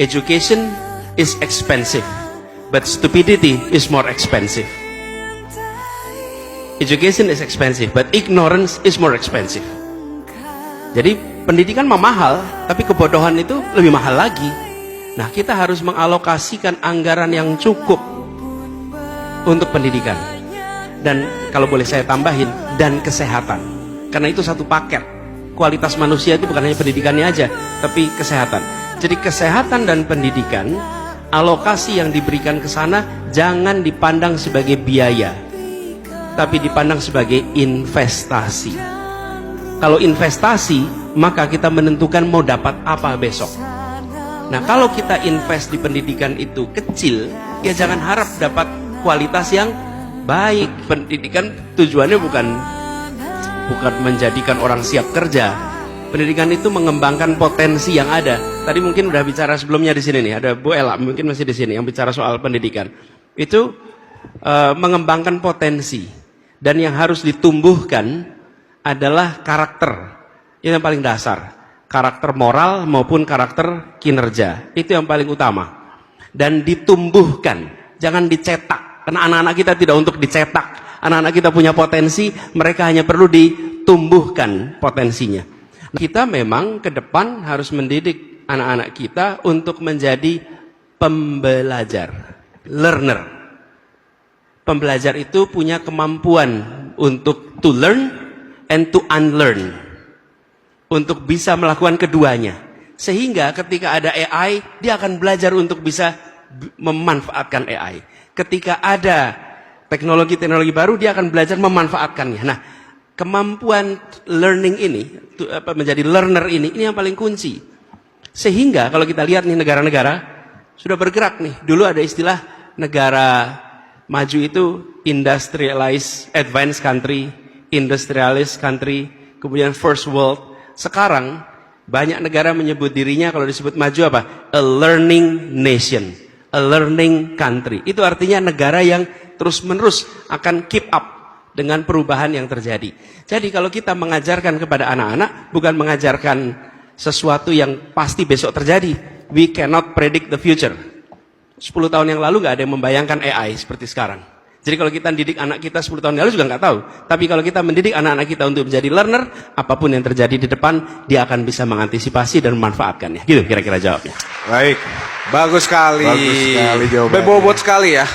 Education is expensive, but stupidity is more expensive. Education is expensive, but ignorance is more expensive. Jadi pendidikan mah mahal, tapi kebodohan itu lebih mahal lagi. Nah, kita harus mengalokasikan anggaran yang cukup untuk pendidikan. Dan kalau boleh saya tambahin, dan kesehatan. Karena itu satu paket. Kualitas manusia itu bukan hanya pendidikannya aja, tapi kesehatan. Jadi kesehatan dan pendidikan, alokasi yang diberikan ke sana jangan dipandang sebagai biaya, tapi dipandang sebagai investasi. Kalau investasi, maka kita menentukan mau dapat apa besok. Nah, kalau kita invest di pendidikan itu kecil, ya jangan harap dapat kualitas yang baik. Pendidikan tujuannya bukan menjadikan orang siap kerja. Pendidikan itu mengembangkan potensi yang ada. Tadi mungkin udah bicara sebelumnya di sini nih, ada Bu Ella mungkin masih di sini yang bicara soal pendidikan. Itu mengembangkan potensi, dan yang harus ditumbuhkan adalah karakter. Itu yang paling dasar. Karakter moral maupun karakter kinerja. Itu yang paling utama. Dan ditumbuhkan, jangan dicetak. Karena anak-anak kita tidak untuk dicetak. Anak-anak kita punya potensi, mereka hanya perlu ditumbuhkan potensinya. Kita memang ke depan harus mendidik anak-anak kita untuk menjadi pembelajar, learner. Pembelajar itu punya kemampuan untuk to learn and to unlearn. Untuk bisa melakukan keduanya. Sehingga ketika ada AI, dia akan belajar untuk bisa memanfaatkan AI. Ketika ada teknologi-teknologi baru, dia akan belajar memanfaatkannya. Nah, kemampuan learning ini, menjadi learner ini yang paling kunci. Sehingga kalau kita lihat nih negara-negara sudah bergerak nih. Dulu ada istilah negara maju itu industrialized advanced country, industrialist country, kemudian first world. Sekarang banyak negara menyebut dirinya kalau disebut maju apa? A learning nation, a learning country. Itu artinya negara yang terus-menerus akan keep up dengan perubahan yang terjadi. Jadi kalau kita mengajarkan kepada anak-anak, bukan mengajarkan sesuatu yang pasti besok terjadi. We cannot predict the future. 10 tahun yang lalu nggak ada yang membayangkan AI seperti sekarang. Jadi kalau kita mendidik anak kita 10 tahun yang lalu juga nggak tahu. Tapi kalau kita mendidik anak-anak kita untuk menjadi learner, apapun yang terjadi di depan, dia akan bisa mengantisipasi dan memanfaatkannya. Gitu kira-kira jawabnya. Baik, bagus sekali. Bagus sekali jawabannya. Bebobot sekali ya.